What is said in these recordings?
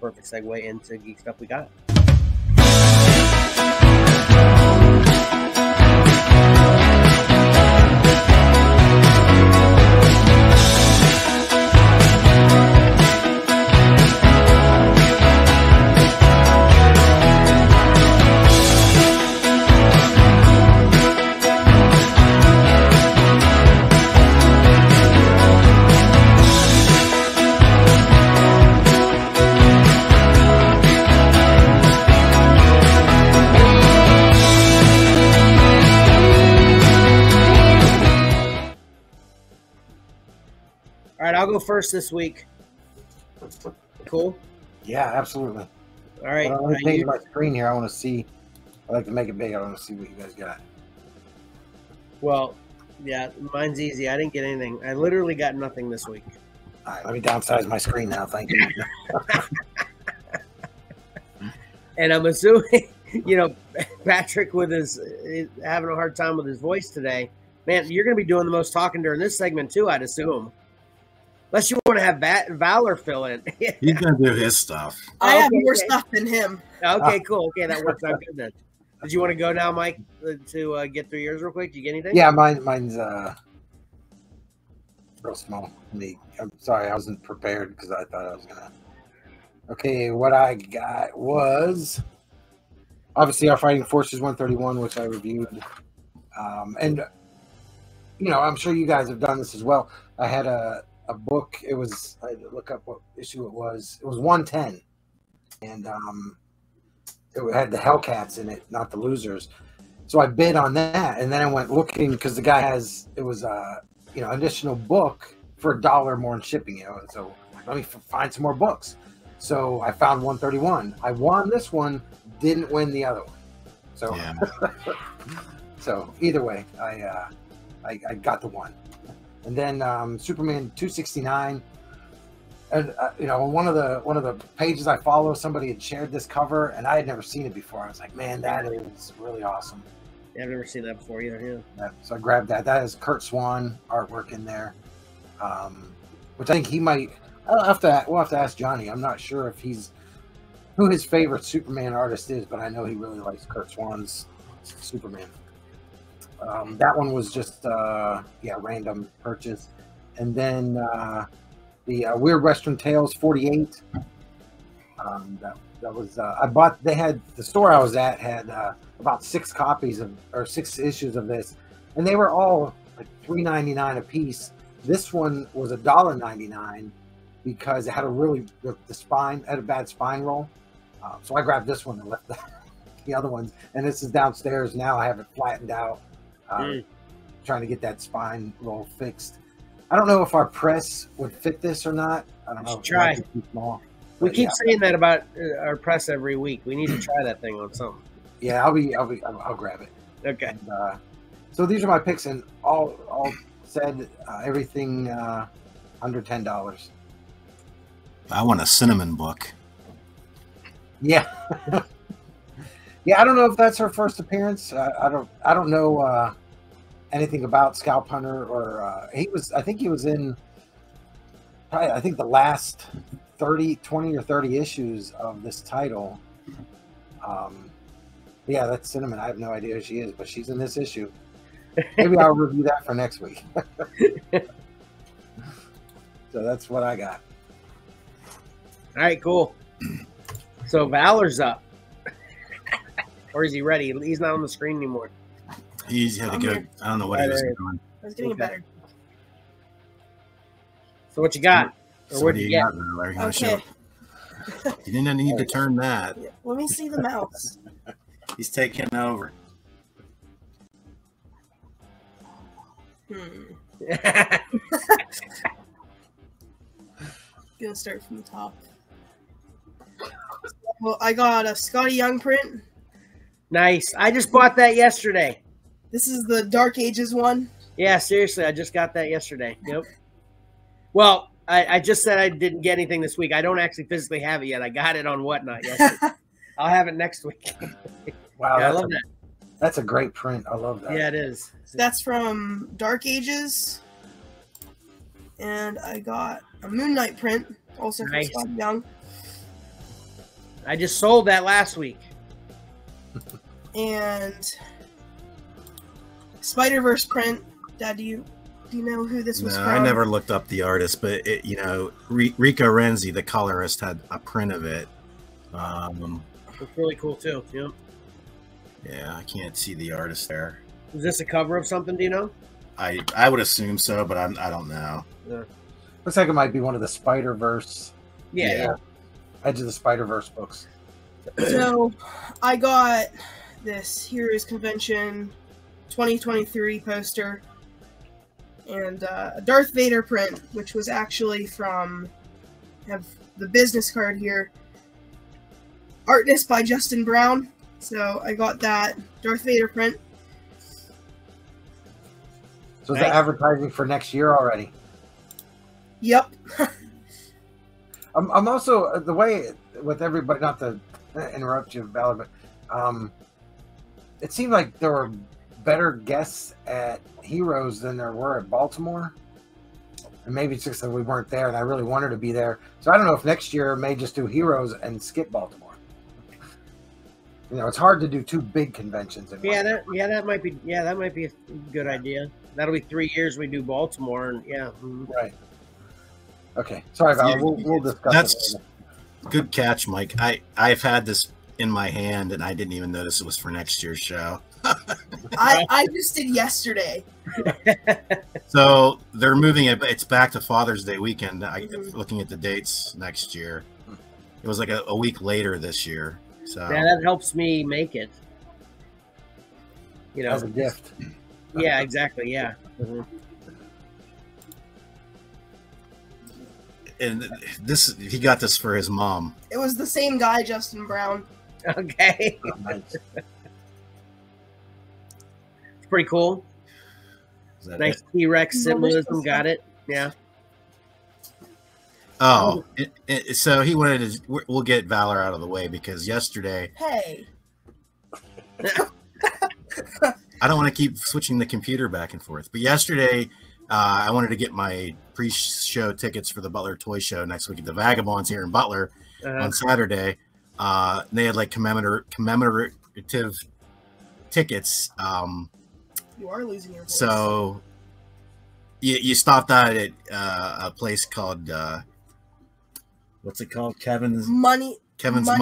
perfect segue into Geek Stuff We Got. All right, I'll go first this week. Cool? Yeah, absolutely. All right. Well, I'm changing my screen here. I want to see. I like to make it big. I want to see what you guys got. Well, yeah, mine's easy. I didn't get anything. I literally got nothing this week. All right, let me downsize my screen now. Thank you. And I'm assuming, you know, Patrick with his having a hard time with his voice today. Man, you're going to be doing the most talking during this segment too, I'd assume. Unless you want to have Valor fill in. He's going to do his stuff. I have more stuff than him. Okay, cool. Okay, that works out good then. Did you want to go now, Mike, to get through yours real quick? Did you get anything? Yeah, mine's real small. I'm sorry, I wasn't prepared because I thought I was gonna. Okay, what I got was obviously our Fighting Forces 131, which I reviewed, and you know, I'm sure you guys have done this as well. I had a book. It was, I had to look up what issue it was. It was 110, and it had the Hellcats in it, not the Losers. So I bid on that, and then I went looking because the guy has, it was you know, additional book for $1 more in shipping. You know, so let me find some more books. So I found 131. I won this one, didn't win the other one. So Yeah. so either way, I got the one. And then Superman 269. And you know, one of the pages I follow, somebody had shared this cover, and I had never seen it before. I was like, man, that is really awesome. Yeah, I've never seen that before either. Yeah. So I grabbed that. That has Kurt Swan artwork in there, which I think he might. We'll have to ask Johnny. I'm not sure if who his favorite Superman artist is, but I know he really likes Kurt Swan's Superman. That one was just random purchase, and then the Weird Western Tales 48. That was I bought. They had the store I was at had about 6 issues of this, and they were all like $3.99 a piece. This one was $1.99 because it had the spine had a bad spine roll. So I grabbed this one and left the other ones, and this is downstairs now. I have it flattened out. Trying to get that spine roll fixed. I don't know if our press would fit this or not. I don't know. Try. Too small. We keep saying that about our press every week. We need to try that thing on something. Yeah, I'll grab it. Okay. And, so these are my picks, and all said, everything under $10. I want a cinnamon book. Yeah. Yeah, I don't know if that's her first appearance. I don't know anything about Scalp Hunter, or I think he was in probably, I think the last 20 or 30 issues of this title. Yeah, that's Cinnamon. I have no idea who she is, but she's in this issue. Maybe I'll review that for next week. So that's what I got. All right, cool. So Valor's up. Or is he ready? He's not on the screen anymore. He's had to go. I don't know what he was doing. I was getting better. So what you got? Or So what did you get? Larry? Okay. You didn't need to turn that. Let me see the mouse. He's taking over. Gonna start from the top. Well, I got a Scotty Young print. Nice. I just bought that yesterday. This is the Dark Ages one. Yeah, seriously, I just got that yesterday. Yep. Well, I just said I didn't get anything this week. I don't actually physically have it yet. I got it on Whatnot yesterday. I'll have it next week. Wow, yeah, I love that. That's a great print. I love that. Yeah, it is. That's from Dark Ages. And I got a Moon Knight print, also from Nice. Scotty Young. I just sold that last week. And Spider-Verse print. Dad, do you know who this was No, from? I never looked up the artist, but it, you know, Rico Renzi, the colorist, had a print of it. It's really cool too. Yeah. Yeah, I can't see the artist there. Is this a cover of something? Do you know? I would assume so, but I don't know. Yeah. Looks like it might be one of the Spider-Verse, Yeah. Edge of the Spider-Verse books. So I got this Heroes Convention 2023 poster and a Darth Vader print, which was actually from, I have the business card here, artist by Justin Brown. So I got that Darth Vader print. So is the advertising for next year already? Yep. I'm also, the way with everybody, not to interrupt you, Valor, but it seemed like there were better guests at Heroes than there were at Baltimore. And maybe it's just that we weren't there and I really wanted to be there. So I don't know if next year may just do Heroes and skip Baltimore. You know, it's hard to do two big conventions. In one. That might be a good idea. That'll be 3 years we do Baltimore, and yeah. Right. Okay. Sorry, Valor. We'll discuss. That's it good catch, Mike. I've had this in my hand and I didn't even notice it was for next year's show. I just did yesterday. So they're moving it. It's back to Father's Day weekend. Looking at the dates next year, it was like a week later this year. So yeah, that helps me make it. You know, as a gift. Yeah, exactly. Yeah. Mm-hmm. And this, he got this for his mom. It was the same guy, Justin Brown. Okay. Nice. It's pretty cool. Is that Nice it? T-Rex symbolism. Got it. Yeah. Oh, so he wanted to. We'll get Valor out of the way because yesterday. Hey. I don't want to keep switching the computer back and forth, but yesterday I wanted to get my pre-show tickets for the Butler Toy Show next week at the Vagabonds here in Butler on Saturday. They had like commemorative tickets. You are losing your voice. So you stopped out at a place called what's it called? Kevin's Money's Treasure.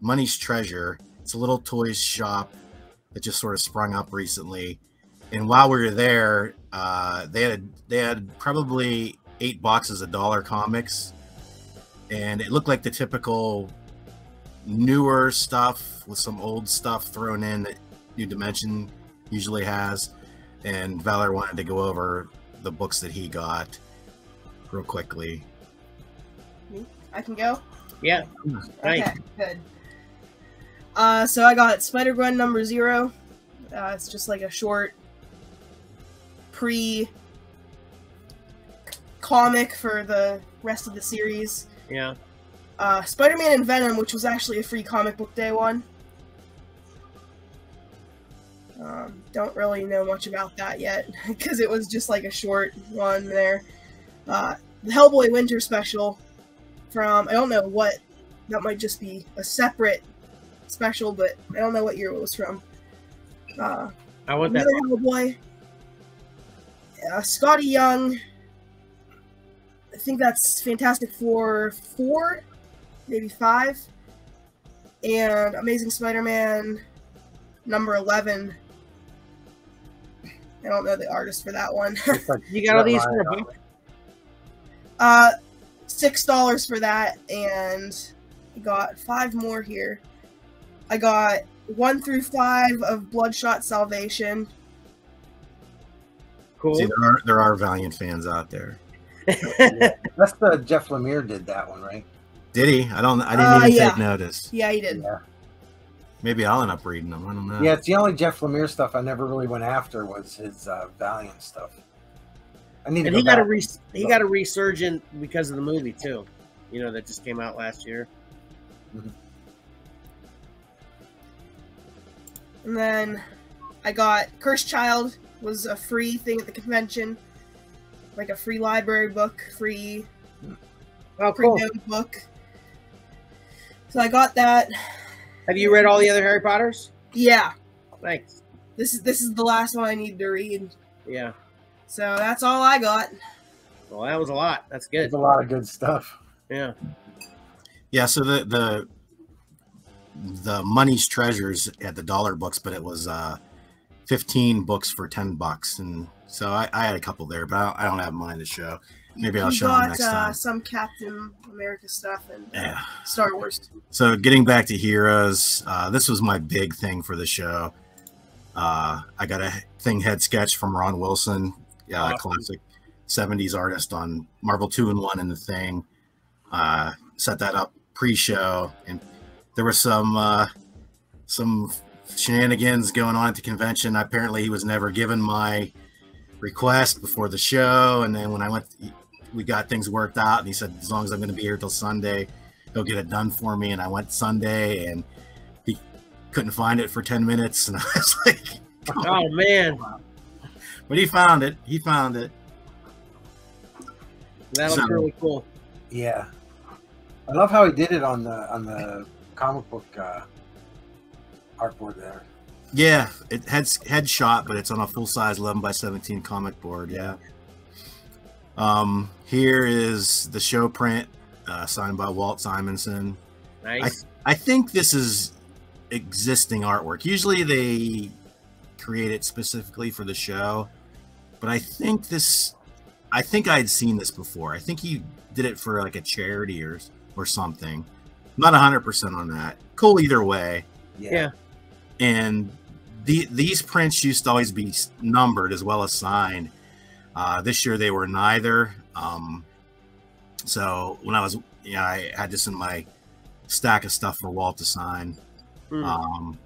Money's Treasure. It's a little toys shop that just sort of sprung up recently. And while we were there, they had probably 8 boxes of dollar comics, and it looked like the typical newer stuff with some old stuff thrown in that New Dimension usually has. And Valor wanted to go over the books that he got real quickly. I can go? Yeah. Okay, Nice. good. So I got Spider-Gwen number 0. It's just like a short pre-comic for the rest of the series. Yeah. Spider-Man and Venom, which was actually a free comic book day one. Don't really know much about that yet, because it was just like a short one there. The Hellboy Winter Special from, I don't know what, that might just be a separate special, but I don't know what year it was from. I want that. Another Hellboy. Scotty Young. I think that's Fantastic Four 4, maybe 5. And Amazing Spider-Man number 11. I don't know the artist for that one. You got all these for a book? $6 for that, and I got 5 more here. I got 1 through 5 of Bloodshot Salvation. Cool. See, there are Valiant fans out there. Yeah. That's the Jeff Lemire did that one, right? Did he? I didn't even yeah. take notice. Yeah, he did. Yeah. Maybe I'll end up reading them. I don't know. Yeah, it's the only Jeff Lemire stuff I never really went after was his Valiant stuff. I need to And go he got back. he got a resurgent because of the movie too. You know, that just came out last year. Mhm. And then I got Cursed Child, was a free thing at the convention. Like a free library book, free Oh, cool. notebook. So I got that. Have you read all the other Harry Potters? Yeah. Thanks. This is the last one I need to read. Yeah. So that's all I got. Well, that was a lot. That's good. There's a lot of good stuff. Yeah. Yeah. So the money's treasures at the dollar books, but it was 15 books for $10, and so I had a couple there, but I don't have mine to show. Maybe I'll show them next time. Some Captain America stuff and Yeah. Star Wars. So getting back to Heroes, this was my big thing for the show. I got a head sketch from Ron Wilson, classic 70s artist on Marvel 2-in-1 and the Thing. Set that up pre-show, and there was some shenanigans going on at the convention. Apparently, he was never given my request before the show, and then when I went, we got things worked out, and he said, as long as I'm going to be here till Sunday, he'll get it done for me. And I went Sunday, and he couldn't find it for 10 minutes, and I was like, oh man. But he found it. He found it. That looks really cool. Yeah, I love how he did it on the comic book artboard there. Yeah, it head shot, but it's on a full size 11x17 comic board. Yeah. Here is the show print, signed by Walt Simonson. Nice. I think this is existing artwork. Usually they create it specifically for the show, but I think I'd seen this before. I think he did it for like a charity or something. Not 100% on that. Cool either way. Yeah. And these prints used to always be numbered as well as signed. This year they were neither. So when I had this in my stack of stuff for Walt to sign. I'm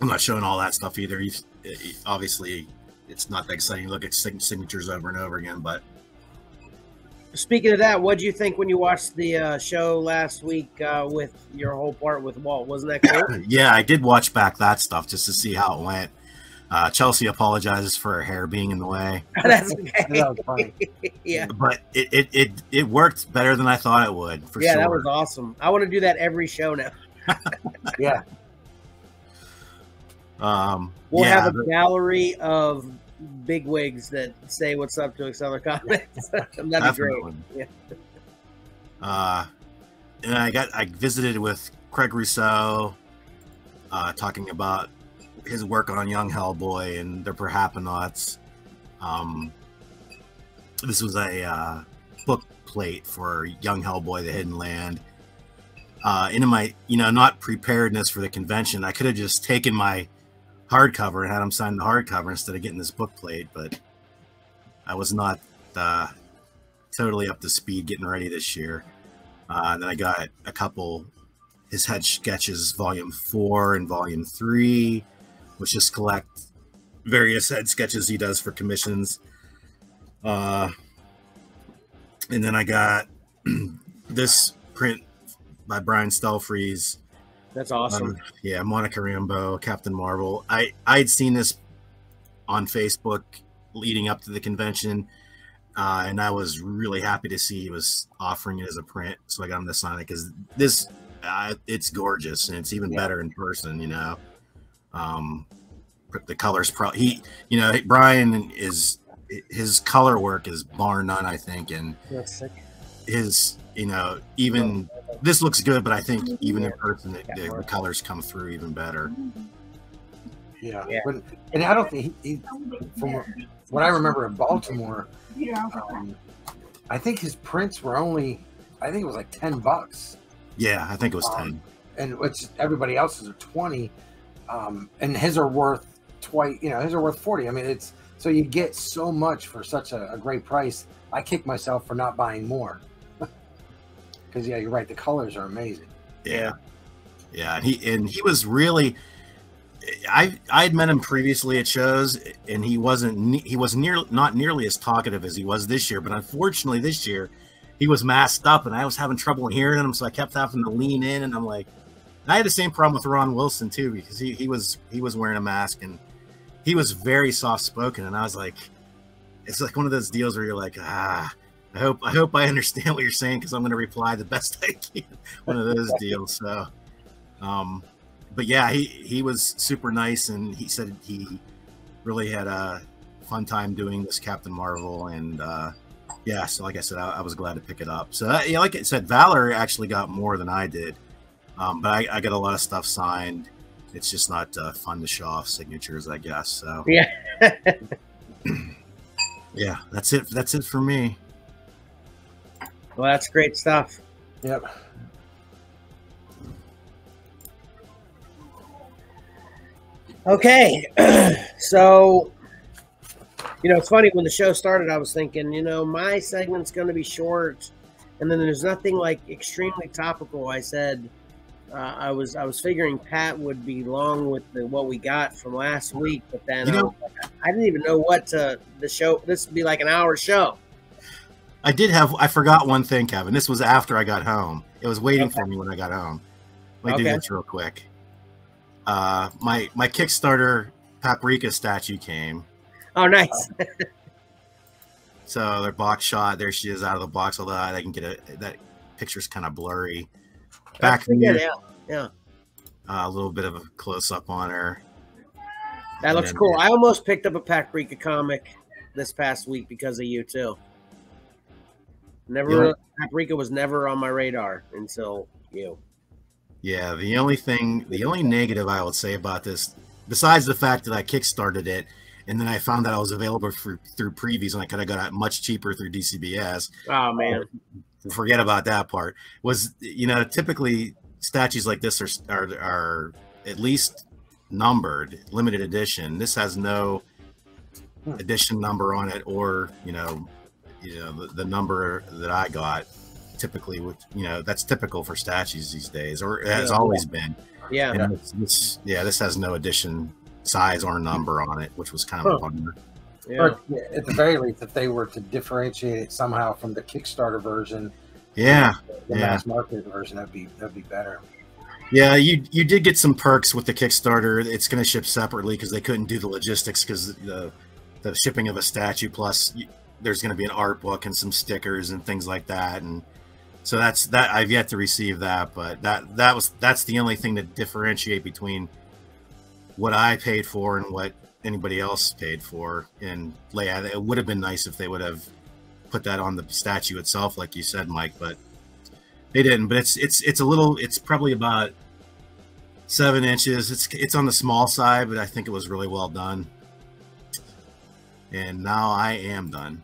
not showing all that stuff either. Obviously, it's not that exciting to look at signatures over and over again. But speaking of that, what did you think when you watched the show last week with your whole part with Walt? Wasn't that cool? Yeah, I did watch back that stuff just to see how it went. Chelsea apologizes for her hair being in the way. That's okay. That was funny. Yeah, but it worked better than I thought it would. For sure. That was awesome. I want to do that every show now. Yeah. We'll have a gallery of bigwigs that say what's up to Xcellar Comics. That'd be great. Yeah. And I visited with Craig Rousseau, talking about his work on Young Hellboy and the Perhapanauts. This was a book plate for Young Hellboy: The Hidden Land. In my, not preparedness for the convention, I could have just taken my hardcover and had him sign the hardcover instead of getting this book plate, but I was not totally up to speed getting ready this year. And then I got a couple, his head sketches, volume 4 and volume 3, which just collect various head sketches he does for commissions. And then I got this print by Brian Stelfreeze. That's awesome. Yeah, Monica Rambeau, Captain Marvel. I'd seen this on Facebook leading up to the convention, and I was really happy to see he was offering it as a print, so I got him to sign it because this, it's gorgeous and it's even better in person. The colors, Brian his color work is bar none, I think, and that's sick. His, even this looks good, but I think even in person, the colors come through even better. Yeah. And I don't think he from what I remember in Baltimore, I think his prints were only, I think it was like $10. Yeah, I think it was 10. And which everybody else's are 20, and his are worth his are worth 40. I mean, it's so you get so much for such a great price. I kick myself for not buying more. Because you're right. The colors are amazing. Yeah, and he was really. I'd met him previously at shows, and he was not nearly as talkative as he was this year. But unfortunately, this year he was masked up, and I was having trouble hearing him, so I kept having to lean in. And I'm like, I had the same problem with Ron Wilson too, because he was wearing a mask, and he was very soft spoken, and I was like, it's like one of those deals where you're like, I hope I understand what you're saying, because I'm going to reply the best I can. One of those deals. So, but yeah, he was super nice, and he said he really had a fun time doing this Captain Marvel, and yeah, so like I said, I was glad to pick it up. So yeah, like I said, Valor actually got more than I did, but I got a lot of stuff signed. It's just not fun to show off signatures, I guess. So Yeah. yeah, that's it. That's it for me. Well, that's great stuff. Yep. Okay. So, it's funny, when the show started, I was thinking, my segment's going to be short, and then there's nothing like extremely topical. I said, I was figuring Pat would be long with what we got from last week, but then I didn't even know what the show. This would be like an hour show. I forgot one thing, Kevin. This was after I got home. It was waiting for me when I got home. Let me do this real quick. My Kickstarter Paprika statue came. Oh, nice. So their box shot. There she is out of the box. Although I can get that picture's kind of blurry. Back here, yeah. A little bit of a close up on her. That looks cool. I almost picked up a Paprika comic this past week because of you too. Paprika was never on my radar until you. Yeah, the only negative I would say about this, besides the fact that I kickstarted it, and then I found that I was available through previews, and I could have got it much cheaper through DCBS. Oh man, forget about that part. Was typically statues like this are at least numbered, limited edition. This has no edition number on it, or the number that I got. Typically, that's typical for statues these days, or it has always been. Yeah. And this has no edition size or number on it, which was kind of a bummer. Yeah. Or at the very least, if they were to differentiate it somehow from the Kickstarter version, the mass market version, that'd be better. Yeah, you did get some perks with the Kickstarter. It's going to ship separately because they couldn't do the logistics, because the shipping of a statue, plus there's going to be an art book and some stickers and things like that, and so that's that. I've yet to receive that, but that's the only thing to differentiate between what I paid for and what anybody else paid for. And Leia, it would have been nice if they would have put that on the statue itself, like you said, Mike, but they didn't. But it's probably about 7 inches. It's on the small side, but I think it was really well done. And now I am done.